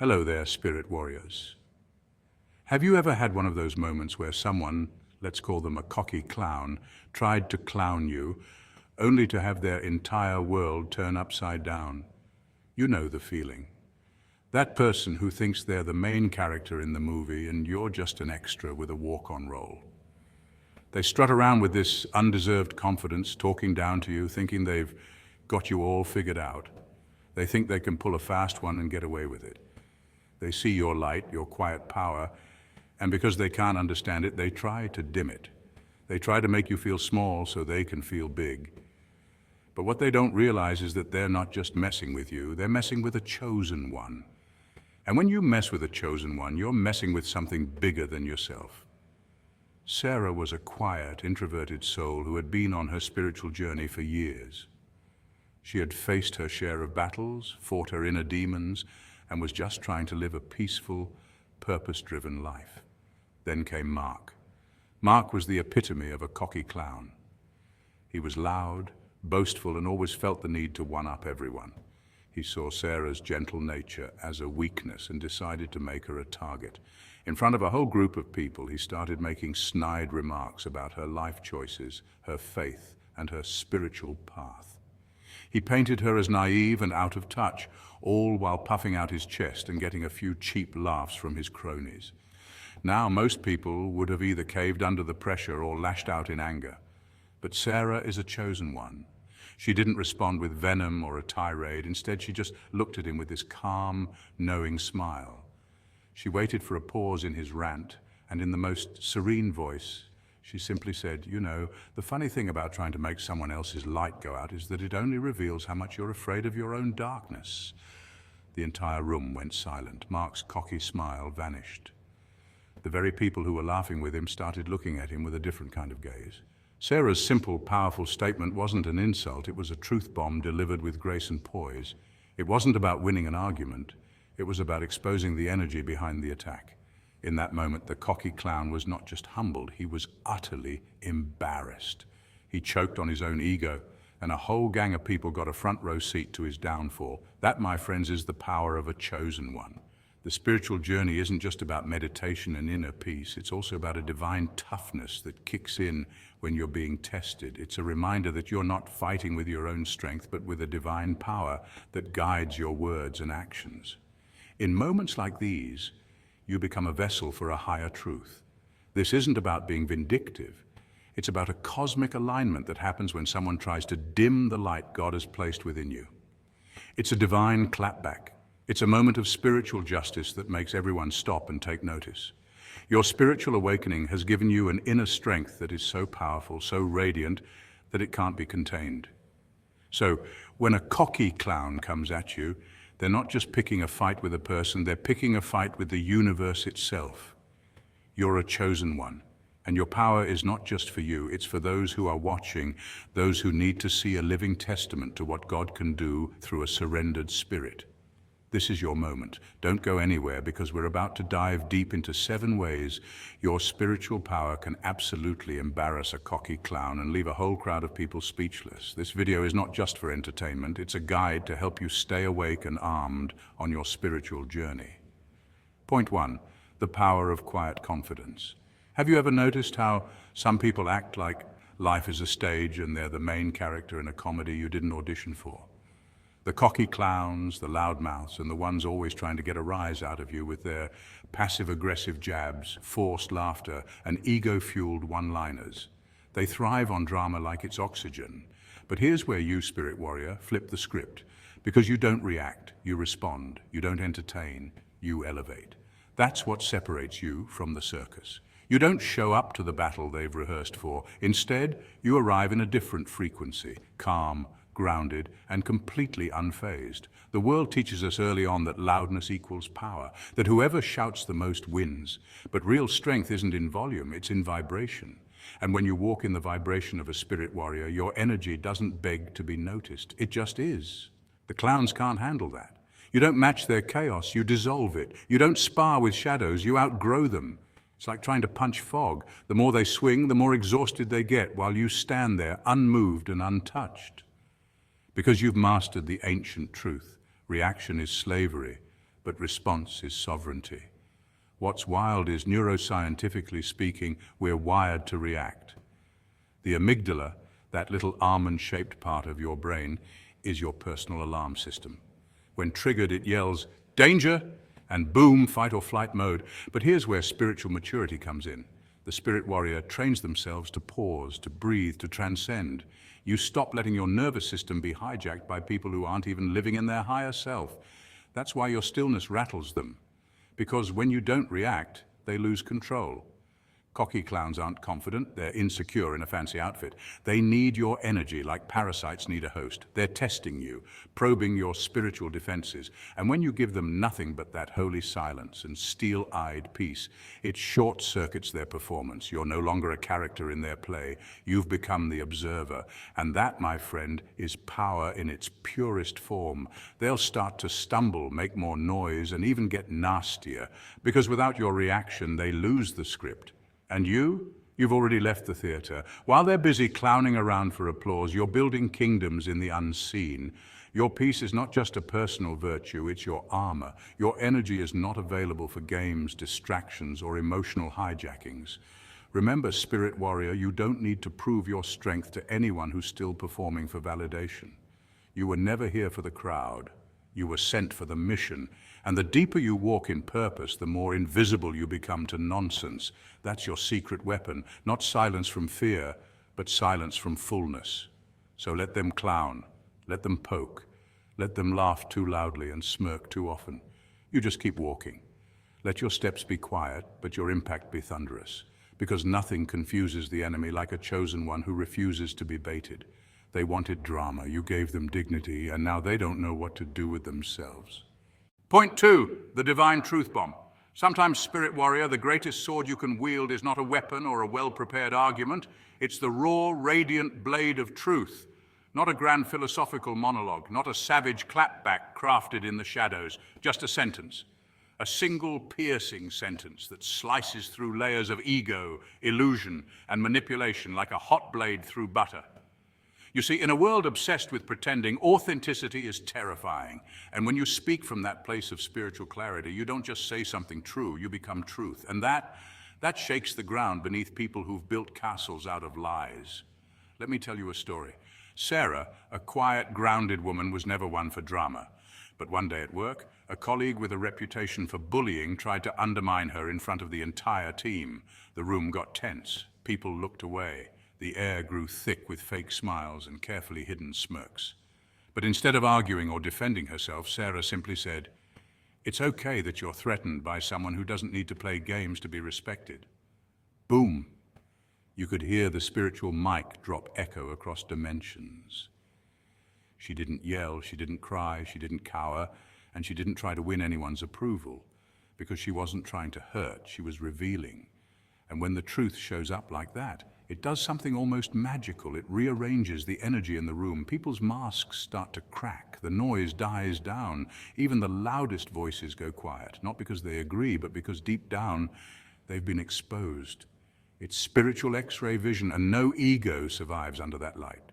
Hello there, spirit warriors. Have you ever had one of those moments where someone, let's call them a cocky clown, tried to clown you, only to have their entire world turn upside down? You know the feeling. That person who thinks they're the main character in the movie and you're just an extra with a walk-on role. They strut around with this undeserved confidence, talking down to you, thinking they've got you all figured out. They think they can pull a fast one and get away with it. They see your light, your quiet power, and because they can't understand it, they try to dim it. They try to make you feel small so they can feel big. But what they don't realize is that they're not just messing with you, they're messing with a chosen one. And when you mess with a chosen one, you're messing with something bigger than yourself. Sarah was a quiet, introverted soul who had been on her spiritual journey for years. She had faced her share of battles, fought her inner demons, and was just trying to live a peaceful, purpose-driven life. Then came Mark. Mark was the epitome of a cocky clown. He was loud, boastful, and always felt the need to one-up everyone. He saw Sarah's gentle nature as a weakness and decided to make her a target. In front of a whole group of people, he started making snide remarks about her life choices, her faith, and her spiritual path. He painted her as naive and out of touch, all while puffing out his chest and getting a few cheap laughs from his cronies. Now, most people would have either caved under the pressure or lashed out in anger. But Sarah is a chosen one. She didn't respond with venom or a tirade. Instead, she just looked at him with this calm, knowing smile. She waited for a pause in his rant, and in the most serene voice, she simply said, "You know, the funny thing about trying to make someone else's light go out is that it only reveals how much you're afraid of your own darkness." The entire room went silent. Mark's cocky smile vanished. The very people who were laughing with him started looking at him with a different kind of gaze. Sarah's simple, powerful statement wasn't an insult. It was a truth bomb delivered with grace and poise. It wasn't about winning an argument. It was about exposing the energy behind the attack. In that moment, the cocky clown was not just humbled, he was utterly embarrassed. He choked on his own ego, and a whole gang of people got a front row seat to his downfall. That, my friends, is the power of a chosen one. The spiritual journey isn't just about meditation and inner peace. It's also about a divine toughness that kicks in when you're being tested. It's a reminder that you're not fighting with your own strength, but with a divine power that guides your words and actions. In moments like these, you become a vessel for a higher truth. This isn't about being vindictive. It's about a cosmic alignment that happens when someone tries to dim the light God has placed within you. It's a divine clapback. It's a moment of spiritual justice that makes everyone stop and take notice. Your spiritual awakening has given you an inner strength that is so powerful, so radiant, that it can't be contained. So, when a cocky clown comes at you, they're not just picking a fight with a person, they're picking a fight with the universe itself. You're a chosen one, and your power is not just for you, it's for those who are watching, those who need to see a living testament to what God can do through a surrendered spirit. This is your moment. Don't go anywhere, because we're about to dive deep into 7 ways your spiritual power can absolutely embarrass a cocky clown and leave a whole crowd of people speechless. This video is not just for entertainment, it's a guide to help you stay awake and armed on your spiritual journey. Point 1, the power of quiet confidence. Have you ever noticed how some people act like life is a stage and they're the main character in a comedy you didn't audition for? The cocky clowns, the loudmouths, and the ones always trying to get a rise out of you with their passive-aggressive jabs, forced laughter, and ego-fueled one-liners. They thrive on drama like it's oxygen. But here's where you, spirit warrior, flip the script. Because you don't react, you respond. You don't entertain, you elevate. That's what separates you from the circus. You don't show up to the battle they've rehearsed for. Instead, you arrive in a different frequency, calm, grounded, and completely unfazed. The world teaches us early on that loudness equals power, that whoever shouts the most wins. But real strength isn't in volume, it's in vibration. And when you walk in the vibration of a spirit warrior, your energy doesn't beg to be noticed. It just is. The clowns can't handle that. You don't match their chaos, you dissolve it. You don't spar with shadows, you outgrow them. It's like trying to punch fog. The more they swing, the more exhausted they get, while you stand there unmoved and untouched. Because you've mastered the ancient truth, reaction is slavery. but response is sovereignty. What's wild is, neuroscientifically speaking, we're wired to react. The amygdala, that little almond-shaped part of your brain, is your personal alarm system. When triggered, it yells, "Danger!" and boom, fight or flight mode. But here's where spiritual maturity comes in. The spirit warrior trains themselves to pause, to breathe, to transcend. You stop letting your nervous system be hijacked by people who aren't even living in their higher self. That's why your stillness rattles them. Because when you don't react, they lose control. Cocky clowns aren't confident, they're insecure in a fancy outfit. They need your energy like parasites need a host. They're testing you, probing your spiritual defenses. And when you give them nothing but that holy silence and steel-eyed peace, it short-circuits their performance. You're no longer a character in their play. You've become the observer. And that, my friend, is power in its purest form. They'll start to stumble, make more noise, and even get nastier. Because without your reaction, they lose the script. And you've already left the theater. While they're busy clowning around for applause, you're building kingdoms in the unseen. Your peace is not just a personal virtue, it's your armor. Your energy is not available for games, distractions, or emotional hijackings. Remember, spirit warrior, you don't need to prove your strength to anyone who's still performing for validation. You were never here for the crowd. You were sent for the mission. And the deeper you walk in purpose, the more invisible you become to nonsense. That's your secret weapon, not silence from fear, but silence from fullness. So let them clown, let them poke, let them laugh too loudly and smirk too often. You just keep walking. Let your steps be quiet, but your impact be thunderous. Because nothing confuses the enemy like a chosen one who refuses to be baited. They wanted drama, you gave them dignity, and now they don't know what to do with themselves. Point 2, the divine truth bomb. Sometimes, spirit warrior, the greatest sword you can wield is not a weapon or a well-prepared argument. It's the raw, radiant blade of truth. Not a grand philosophical monologue, not a savage clapback crafted in the shadows, just a sentence. A single piercing sentence that slices through layers of ego, illusion, and manipulation like a hot blade through butter. You see, in a world obsessed with pretending, authenticity is terrifying. And when you speak from that place of spiritual clarity, you don't just say something true, you become truth. And that shakes the ground beneath people who've built castles out of lies. Let me tell you a story. Sarah, a quiet, grounded woman, was never one for drama. But one day at work, a colleague with a reputation for bullying tried to undermine her in front of the entire team. The room got tense. People looked away. The air grew thick with fake smiles and carefully hidden smirks. But instead of arguing or defending herself, Sarah simply said, "It's okay that you're threatened by someone who doesn't need to play games to be respected." Boom! You could hear the spiritual mic drop echo across dimensions. She didn't yell, she didn't cry, she didn't cower, and she didn't try to win anyone's approval, because she wasn't trying to hurt, she was revealing. And when the truth shows up like that, it does something almost magical. It rearranges the energy in the room. People's masks start to crack. The noise dies down. Even the loudest voices go quiet, not because they agree, but because deep down they've been exposed. It's spiritual X-ray vision, and no ego survives under that light.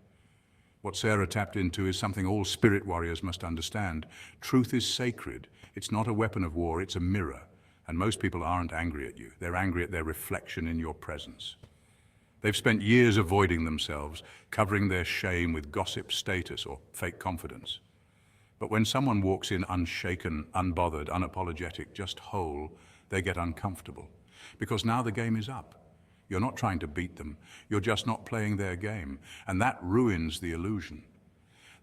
What Sarah tapped into is something all spirit warriors must understand. Truth is sacred. It's not a weapon of war, it's a mirror. And most people aren't angry at you. They're angry at their reflection in your presence. They've spent years avoiding themselves, covering their shame with gossip, status, or fake confidence. But when someone walks in unshaken, unbothered, unapologetic, just whole, they get uncomfortable. Because now the game is up. You're not trying to beat them. You're just not playing their game. And that ruins the illusion.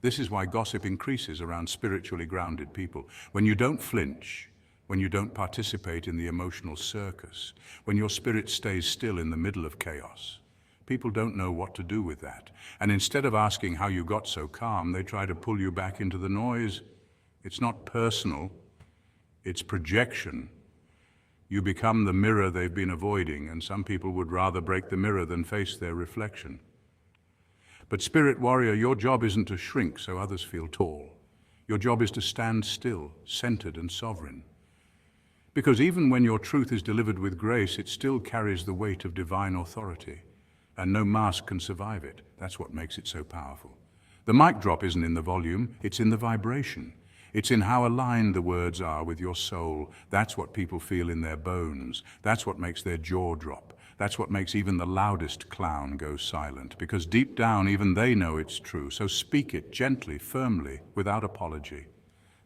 This is why gossip increases around spiritually grounded people. When you don't flinch, when you don't participate in the emotional circus, when your spirit stays still in the middle of chaos, people don't know what to do with that. And instead of asking how you got so calm, they try to pull you back into the noise. It's not personal, it's projection. You become the mirror they've been avoiding, and some people would rather break the mirror than face their reflection. But spirit warrior, your job isn't to shrink so others feel tall. Your job is to stand still, centered and sovereign. Because even when your truth is delivered with grace, it still carries the weight of divine authority. And no mask can survive it. That's what makes it so powerful. The mic drop isn't in the volume, it's in the vibration. It's in how aligned the words are with your soul. That's what people feel in their bones. That's what makes their jaw drop. That's what makes even the loudest clown go silent, because deep down even they know it's true. So speak it gently, firmly, without apology.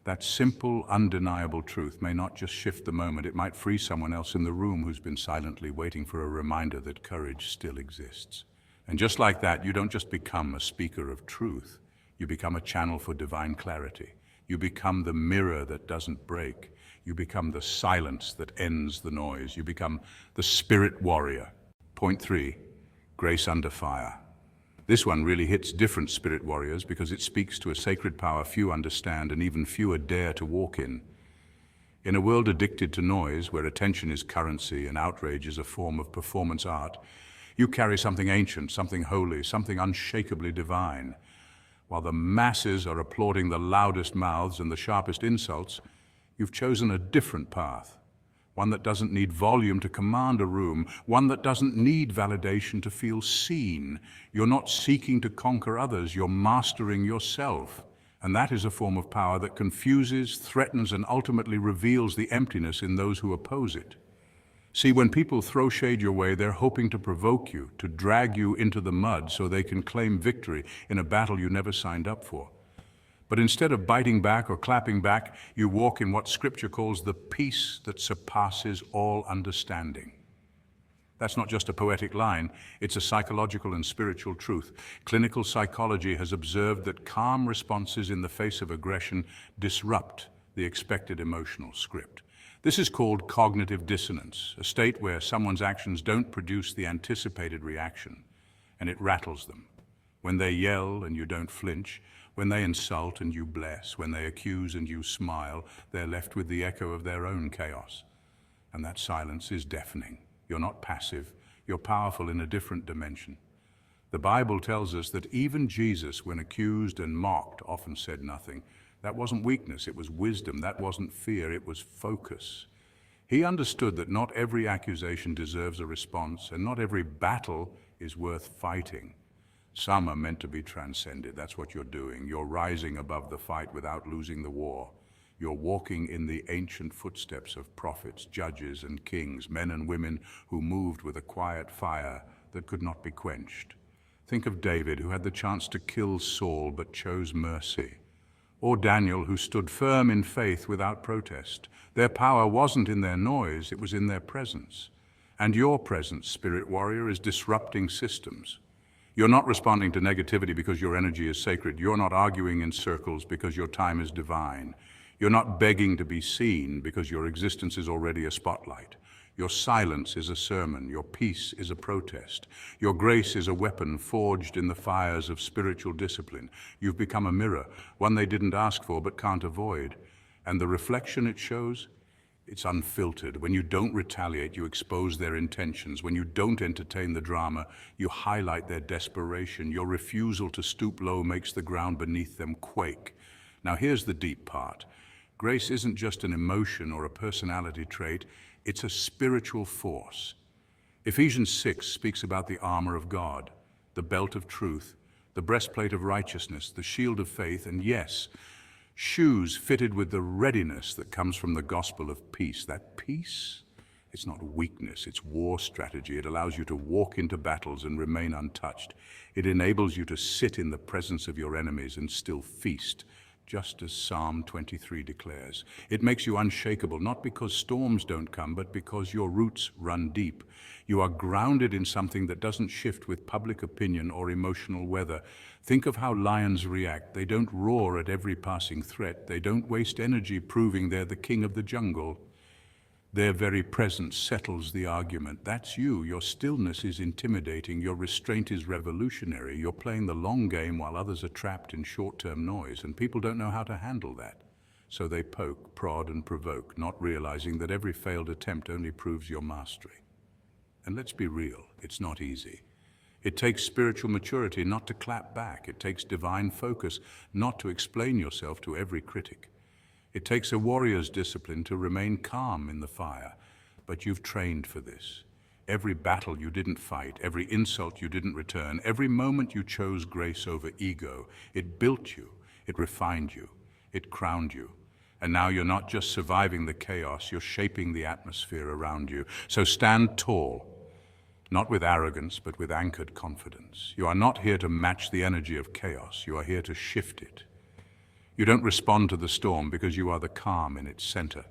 That simple, undeniable truth may not just shift the moment, it might free someone else in the room who's been silently waiting for a reminder that courage still exists. And just like that, you don't just become a speaker of truth, you become a channel for divine clarity. You become the mirror that doesn't break. You become the silence that ends the noise. You become the spirit warrior. Point 3, grace under fire. This one really hits different spirit warriors because it speaks to a sacred power few understand and even fewer dare to walk in. In a world addicted to noise, where attention is currency and outrage is a form of performance art, you carry something ancient, something holy, something unshakably divine. While the masses are applauding the loudest mouths and the sharpest insults, you've chosen a different path. One that doesn't need volume to command a room, one that doesn't need validation to feel seen. You're not seeking to conquer others, you're mastering yourself. And that is a form of power that confuses, threatens, and ultimately reveals the emptiness in those who oppose it. See, when people throw shade your way, they're hoping to provoke you, to drag you into the mud so they can claim victory in a battle you never signed up for. But instead of biting back or clapping back, you walk in what Scripture calls the peace that surpasses all understanding. That's not just a poetic line, it's a psychological and spiritual truth. Clinical psychology has observed that calm responses in the face of aggression disrupt the expected emotional script. This is called cognitive dissonance, a state where someone's actions don't produce the anticipated reaction, and it rattles them. When they yell and you don't flinch, when they insult and you bless, when they accuse and you smile, they're left with the echo of their own chaos. And that silence is deafening. You're not passive, you're powerful in a different dimension. The Bible tells us that even Jesus, when accused and mocked, often said nothing. That wasn't weakness, it was wisdom. That wasn't fear, it was focus. He understood that not every accusation deserves a response, and not every battle is worth fighting. Some are meant to be transcended. That's what you're doing. You're rising above the fight without losing the war. You're walking in the ancient footsteps of prophets, judges, and kings, men and women who moved with a quiet fire that could not be quenched. Think of David, who had the chance to kill Saul but chose mercy. Or Daniel, who stood firm in faith without protest. Their power wasn't in their noise, it was in their presence. And your presence, spirit warrior, is disrupting systems. You're not responding to negativity because your energy is sacred. You're not arguing in circles because your time is divine. You're not begging to be seen because your existence is already a spotlight. Your silence is a sermon. Your peace is a protest. Your grace is a weapon forged in the fires of spiritual discipline. You've become a mirror, one they didn't ask for but can't avoid. And the reflection it shows? It's unfiltered. When you don't retaliate, you expose their intentions. When you don't entertain the drama, you highlight their desperation. Your refusal to stoop low makes the ground beneath them quake. Now here's the deep part. Grace isn't just an emotion or a personality trait, it's a spiritual force. Ephesians 6 speaks about the armor of God, the belt of truth, the breastplate of righteousness, the shield of faith, and yes, shoes fitted with the readiness that comes from the gospel of peace. That peace, it's not weakness, it's war strategy. It allows you to walk into battles and remain untouched. It enables you to sit in the presence of your enemies and still feast, just as Psalm 23 declares. It makes you unshakable, not because storms don't come, but because your roots run deep. You are grounded in something that doesn't shift with public opinion or emotional weather. Think of how lions react. They don't roar at every passing threat. They don't waste energy proving they're the king of the jungle. Their very presence settles the argument. That's you. Your stillness is intimidating. Your restraint is revolutionary. You're playing the long game while others are trapped in short-term noise, and people don't know how to handle that. So they poke, prod, and provoke, not realizing that every failed attempt only proves your mastery. And let's be real, it's not easy. It takes spiritual maturity not to clap back. It takes divine focus not to explain yourself to every critic. It takes a warrior's discipline to remain calm in the fire, but you've trained for this. Every battle you didn't fight, every insult you didn't return, every moment you chose grace over ego, it built you, it refined you, It crowned you. And now you're not just surviving the chaos, you're shaping the atmosphere around you. So stand tall, not with arrogance, but with anchored confidence. You are not here to match the energy of chaos. You are here to shift it. You don't respond to the storm because you are the calm in its center.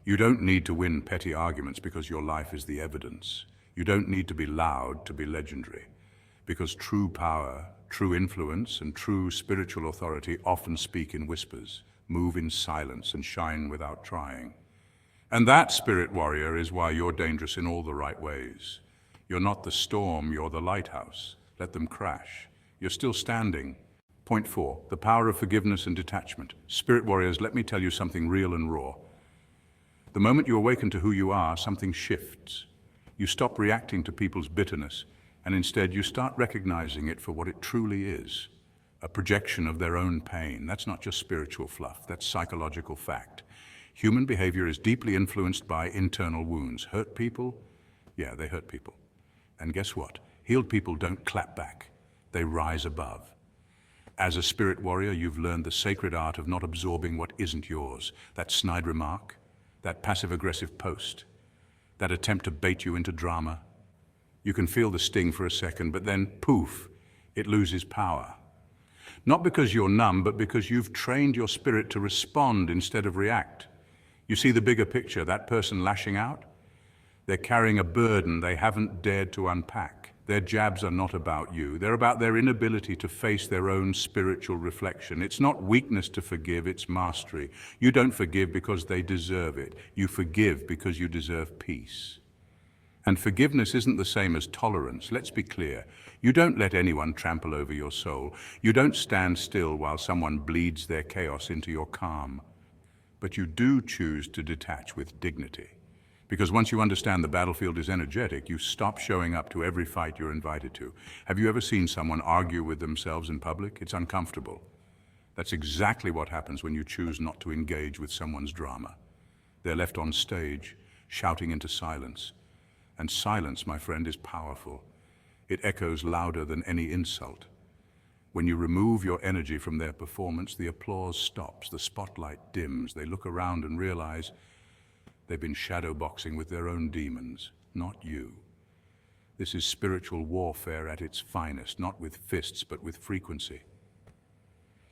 You don't need to win petty arguments because your life is the evidence. You don't need to be loud to be legendary, because true power, true influence, and true spiritual authority often speak in whispers, move in silence, and shine without trying. And that, spirit warrior, is why you're dangerous in all the right ways. You're not the storm, you're the lighthouse. Let them crash. You're still standing. Point 4, the power of forgiveness and detachment. Spirit warriors, let me tell you something real and raw. The moment you awaken to who you are, something shifts. You stop reacting to people's bitterness, and instead you start recognizing it for what it truly is, a projection of their own pain. That's not just spiritual fluff, that's psychological fact. Human behavior is deeply influenced by internal wounds. Hurt people? Yeah, they hurt people. And guess what? Healed people don't clap back, they rise above. As a spirit warrior, you've learned the sacred art of not absorbing what isn't yours. That snide remark, that passive-aggressive post, that attempt to bait you into drama. You can feel the sting for a second, but then, poof, it loses power. Not because you're numb, but because you've trained your spirit to respond instead of react. You see the bigger picture, that person lashing out? They're carrying a burden they haven't dared to unpack. Their jabs are not about you. They're about their inability to face their own spiritual reflection. It's not weakness to forgive, it's mastery. You don't forgive because they deserve it. You forgive because you deserve peace. And forgiveness isn't the same as tolerance. Let's be clear. You don't let anyone trample over your soul. You don't stand still while someone bleeds their chaos into your calm. But you do choose to detach with dignity. Because once you understand the battlefield is energetic, you stop showing up to every fight you're invited to. Have you ever seen someone argue with themselves in public? It's uncomfortable. That's exactly what happens when you choose not to engage with someone's drama. They're left on stage, shouting into silence. And silence, my friend, is powerful. It echoes louder than any insult. When you remove your energy from their performance, the applause stops, the spotlight dims. They look around and realize they've been shadowboxing with their own demons, not you. This is spiritual warfare at its finest, not with fists, but with frequency.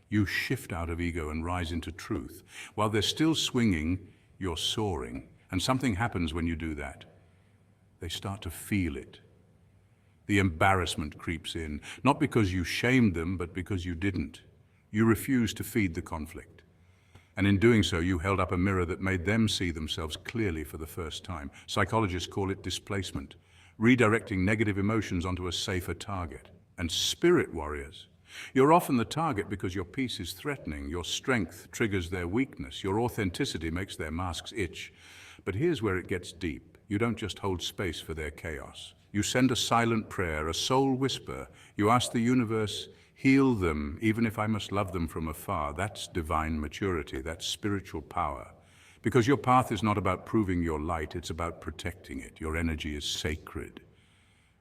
You shift out of ego and rise into truth. While they're still swinging, you're soaring. And something happens when you do that. They start to feel it. The embarrassment creeps in, not because you shamed them, but because you didn't. You refused to feed the conflict. And in doing so, you held up a mirror that made them see themselves clearly for the first time. Psychologists call it displacement, redirecting negative emotions onto a safer target. And spirit warriors, you're often the target because your peace is threatening, your strength triggers their weakness, your authenticity makes their masks itch. But here's where it gets deep. You don't just hold space for their chaos. You send a silent prayer, a soul whisper. You ask the universe, heal them, even if I must love them from afar. That's divine maturity, that's spiritual power. Because your path is not about proving your light, it's about protecting it. Your energy is sacred.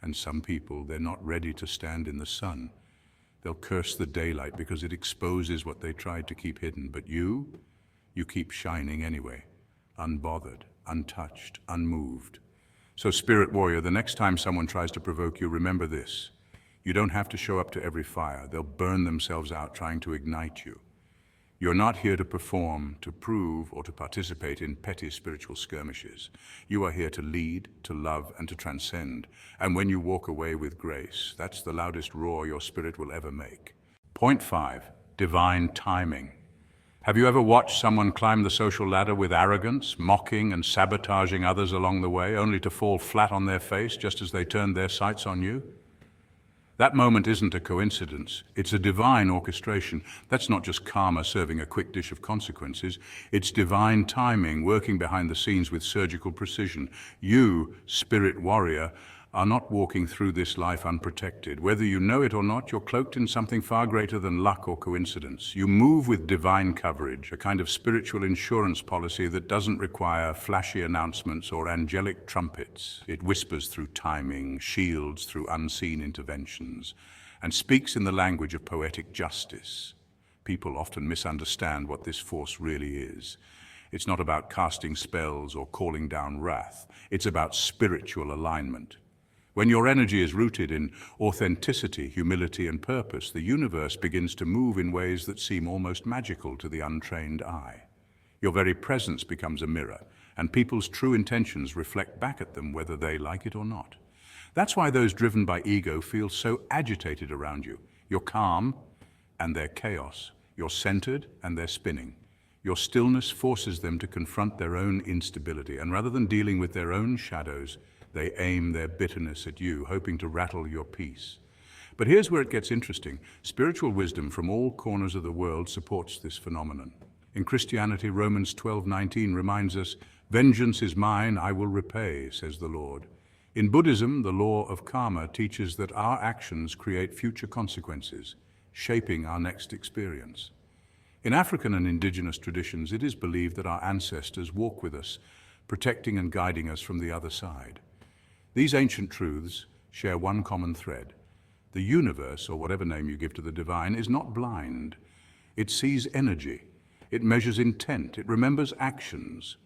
And some people, they're not ready to stand in the sun. They'll curse the daylight because it exposes what they tried to keep hidden. But you keep shining anyway, unbothered, untouched, unmoved. So spirit warrior, the next time someone tries to provoke you, remember this. You don't have to show up to every fire. They'll burn themselves out trying to ignite you. You're not here to perform, to prove, or to participate in petty spiritual skirmishes. You are here to lead, to love, and to transcend. And when you walk away with grace, that's the loudest roar your spirit will ever make. Point 5, divine timing. Have you ever watched someone climb the social ladder with arrogance, mocking and sabotaging others along the way, only to fall flat on their face just as they turned their sights on you? That moment isn't a coincidence. It's a divine orchestration. That's not just karma serving a quick dish of consequences. It's divine timing working behind the scenes with surgical precision. You, spirit warrior, are not walking through this life unprotected. Whether you know it or not, you're cloaked in something far greater than luck or coincidence. You move with divine coverage, a kind of spiritual insurance policy that doesn't require flashy announcements or angelic trumpets. It whispers through timing, shields through unseen interventions, and speaks in the language of poetic justice. People often misunderstand what this force really is. It's not about casting spells or calling down wrath. It's about spiritual alignment. When your energy is rooted in authenticity, humility, and purpose, the universe begins to move in ways that seem almost magical to the untrained eye. Your very presence becomes a mirror, and people's true intentions reflect back at them whether they like it or not. That's why those driven by ego feel so agitated around you. You're calm, and they're chaos. You're centered, and they're spinning. Your stillness forces them to confront their own instability, and rather than dealing with their own shadows, they aim their bitterness at you, hoping to rattle your peace. But here's where it gets interesting. Spiritual wisdom from all corners of the world supports this phenomenon. In Christianity, Romans 12:19 reminds us, "Vengeance is mine, I will repay," says the Lord. In Buddhism, the law of karma teaches that our actions create future consequences, shaping our next experience. In African and indigenous traditions, it is believed that our ancestors walk with us, protecting and guiding us from the other side. These ancient truths share one common thread. The universe, or whatever name you give to the divine, is not blind. It sees energy. It measures intent. It remembers actions.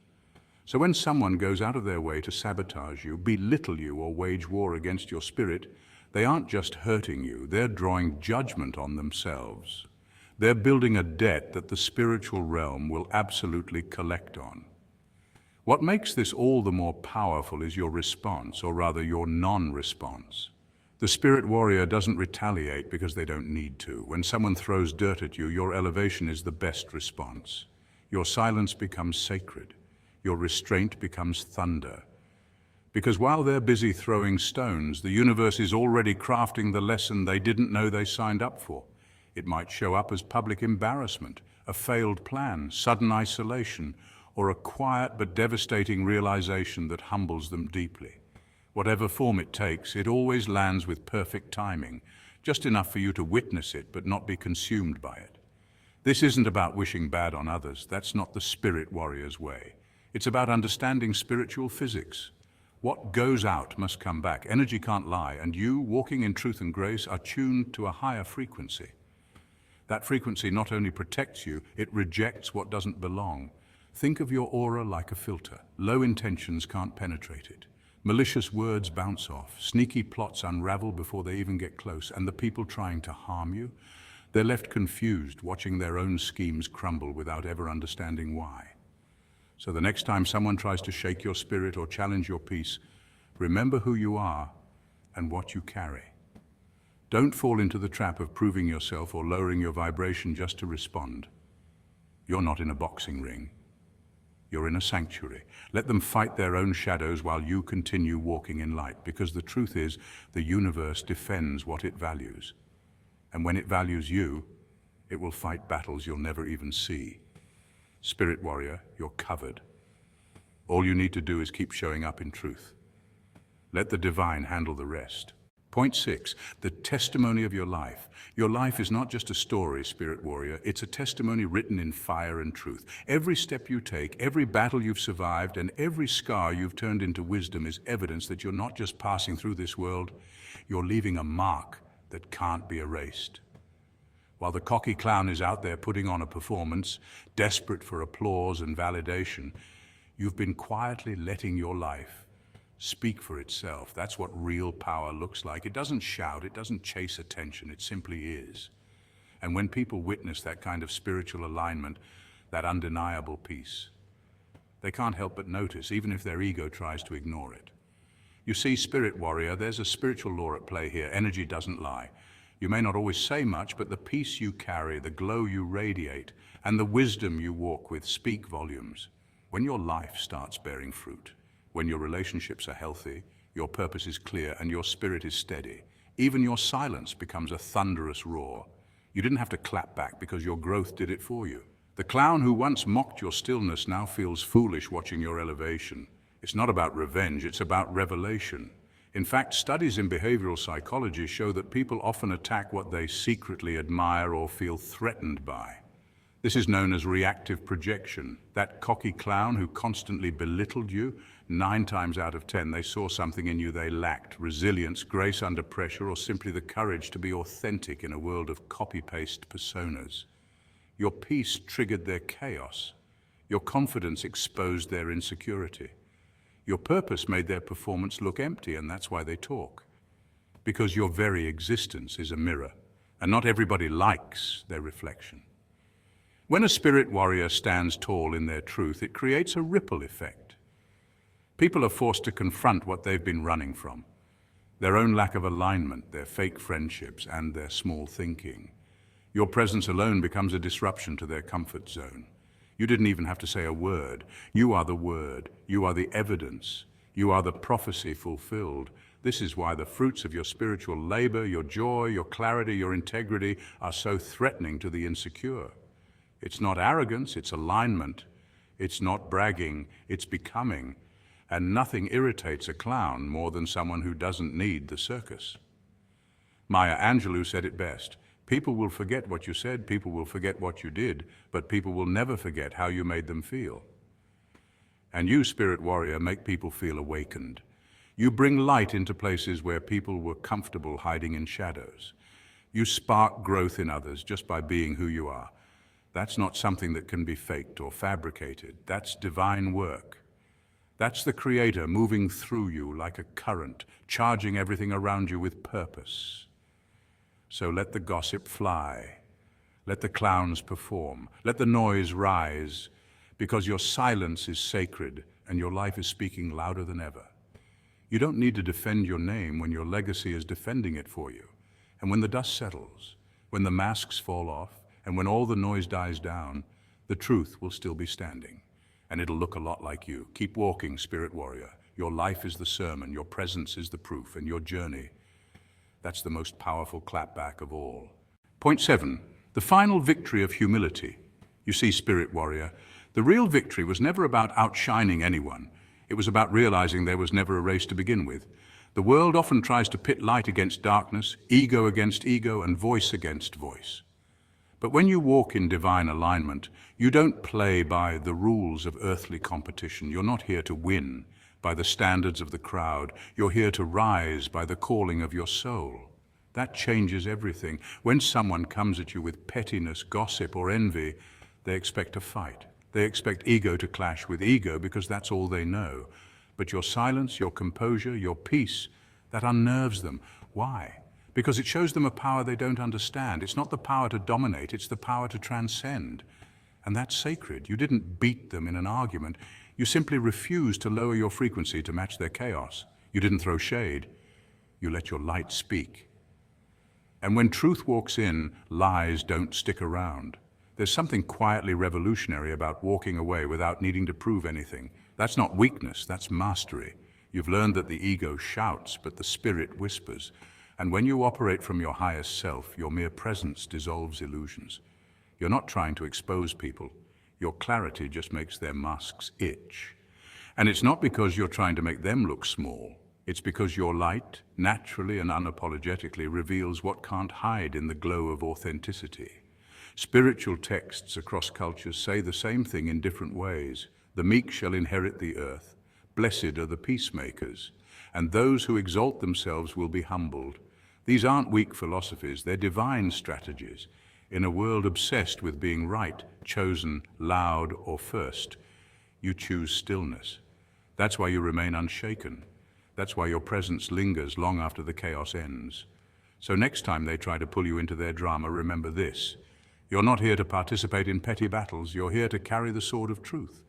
So when someone goes out of their way to sabotage you, belittle you, or wage war against your spirit, they aren't just hurting you, they're drawing judgment on themselves. They're building a debt that the spiritual realm will absolutely collect on. What makes this all the more powerful is your response, or rather your non-response. The spirit warrior doesn't retaliate because they don't need to. When someone throws dirt at you, your elevation is the best response. Your silence becomes sacred. Your restraint becomes thunder. Because while they're busy throwing stones, the universe is already crafting the lesson they didn't know they signed up for. It might show up as public embarrassment, a failed plan, sudden isolation, or a quiet but devastating realization that humbles them deeply. Whatever form it takes, it always lands with perfect timing, just enough for you to witness it but not be consumed by it. This isn't about wishing bad on others. That's not the spirit warrior's way. It's about understanding spiritual physics. What goes out must come back. Energy can't lie, and you, walking in truth and grace, are tuned to a higher frequency. That frequency not only protects you, it rejects what doesn't belong. Think of your aura like a filter. Low intentions can't penetrate it. Malicious words bounce off. Sneaky plots unravel before they even get close, and the people trying to harm you, they're left confused, watching their own schemes crumble without ever understanding why. So the next time someone tries to shake your spirit or challenge your peace, remember who you are and what you carry. Don't fall into the trap of proving yourself or lowering your vibration just to respond. You're not in a boxing ring. You're in a sanctuary. Let them fight their own shadows while you continue walking in light, because the truth is, the universe defends what it values. And when it values you, it will fight battles you'll never even see. Spirit warrior, you're covered. All you need to do is keep showing up in truth. Let the divine handle the rest. Point 6, the testimony of your life. Your life is not just a story, spirit warrior. It's a testimony written in fire and truth. Every step you take, every battle you've survived, and every scar you've turned into wisdom is evidence that you're not just passing through this world, you're leaving a mark that can't be erased. While the cocky clown is out there putting on a performance, desperate for applause and validation, you've been quietly letting your life speak for itself. That's what real power looks like. It doesn't shout, it doesn't chase attention, it simply is. And when people witness that kind of spiritual alignment, that undeniable peace, they can't help but notice, even if their ego tries to ignore it. You see, spirit warrior, there's a spiritual law at play here. Energy doesn't lie. You may not always say much, but the peace you carry, the glow you radiate, and the wisdom you walk with speak volumes. When your life starts bearing fruit, when your relationships are healthy, your purpose is clear, and your spirit is steady, even your silence becomes a thunderous roar. You didn't have to clap back because your growth did it for you. The clown who once mocked your stillness now feels foolish watching your elevation. It's not about revenge, it's about revelation. In fact, studies in behavioral psychology show that people often attack what they secretly admire or feel threatened by. This is known as reactive projection. That cocky clown who constantly belittled you, 9 times out of 10, they saw something in you they lacked: resilience, grace under pressure, or simply the courage to be authentic in a world of copy-paste personas. Your peace triggered their chaos. Your confidence exposed their insecurity. Your purpose made their performance look empty, and that's why they talk. Because your very existence is a mirror, and not everybody likes their reflection. When a spirit warrior stands tall in their truth, it creates a ripple effect. People are forced to confront what they've been running from. Their own lack of alignment, their fake friendships, and their small thinking. Your presence alone becomes a disruption to their comfort zone. You didn't even have to say a word. You are the word. You are the evidence. You are the prophecy fulfilled. This is why the fruits of your spiritual labor, your joy, your clarity, your integrity are so threatening to the insecure. It's not arrogance, it's alignment. It's not bragging, it's becoming. And nothing irritates a clown more than someone who doesn't need the circus. Maya Angelou said it best. People will forget what you said, people will forget what you did, but people will never forget how you made them feel. And you, Spirit Warrior, make people feel awakened. You bring light into places where people were comfortable hiding in shadows. You spark growth in others just by being who you are. That's not something that can be faked or fabricated. That's divine work. That's the Creator moving through you like a current, charging everything around you with purpose. So let the gossip fly. Let the clowns perform. Let the noise rise, because your silence is sacred and your life is speaking louder than ever. You don't need to defend your name when your legacy is defending it for you. And when the dust settles, when the masks fall off, and when all the noise dies down, the truth will still be standing. And it'll look a lot like you. Keep walking, Spirit Warrior. Your life is the sermon, your presence is the proof, and your journey, that's the most powerful clapback of all. Point 7, the final victory of humility. You see, Spirit Warrior, the real victory was never about outshining anyone. It was about realizing there was never a race to begin with. The world often tries to pit light against darkness, ego against ego, and voice against voice. But when you walk in divine alignment, you don't play by the rules of earthly competition. You're not here to win by the standards of the crowd. You're here to rise by the calling of your soul. That changes everything. When someone comes at you with pettiness, gossip, or envy, they expect a fight. They expect ego to clash with ego because that's all they know. But your silence, your composure, your peace, that unnerves them. Why? Because it shows them a power they don't understand. It's not the power to dominate, it's the power to transcend. And that's sacred. You didn't beat them in an argument. You simply refused to lower your frequency to match their chaos. You didn't throw shade. You let your light speak. And when truth walks in, lies don't stick around. There's something quietly revolutionary about walking away without needing to prove anything. That's not weakness, that's mastery. You've learned that the ego shouts, but the spirit whispers. And when you operate from your highest self, your mere presence dissolves illusions. You're not trying to expose people. Your clarity just makes their masks itch. And it's not because you're trying to make them look small. It's because your light, naturally and unapologetically, reveals what can't hide in the glow of authenticity. Spiritual texts across cultures say the same thing in different ways. The meek shall inherit the earth. Blessed are the peacemakers. And those who exalt themselves will be humbled. These aren't weak philosophies, they're divine strategies. In a world obsessed with being right, chosen, loud, or first, you choose stillness. That's why you remain unshaken. That's why your presence lingers long after the chaos ends. So next time they try to pull you into their drama, remember this. You're not here to participate in petty battles, you're here to carry the sword of truth.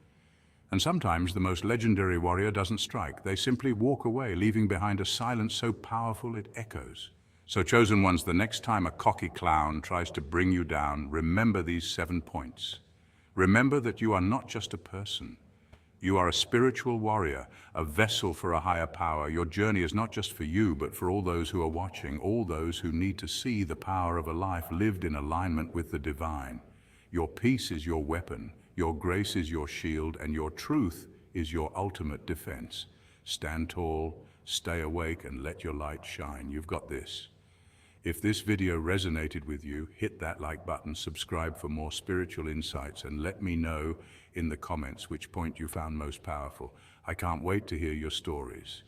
And sometimes the most legendary warrior doesn't strike. They simply walk away, leaving behind a silence so powerful it echoes. So chosen ones, the next time a cocky clown tries to bring you down, remember these 7 points. Remember that you are not just a person. You are a spiritual warrior, a vessel for a higher power. Your journey is not just for you, but for all those who are watching, all those who need to see the power of a life lived in alignment with the divine. Your peace is your weapon, your grace is your shield, and your truth is your ultimate defense. Stand tall, stay awake, and let your light shine. You've got this. If this video resonated with you, hit that like button, subscribe for more spiritual insights, and let me know in the comments which point you found most powerful. I can't wait to hear your stories.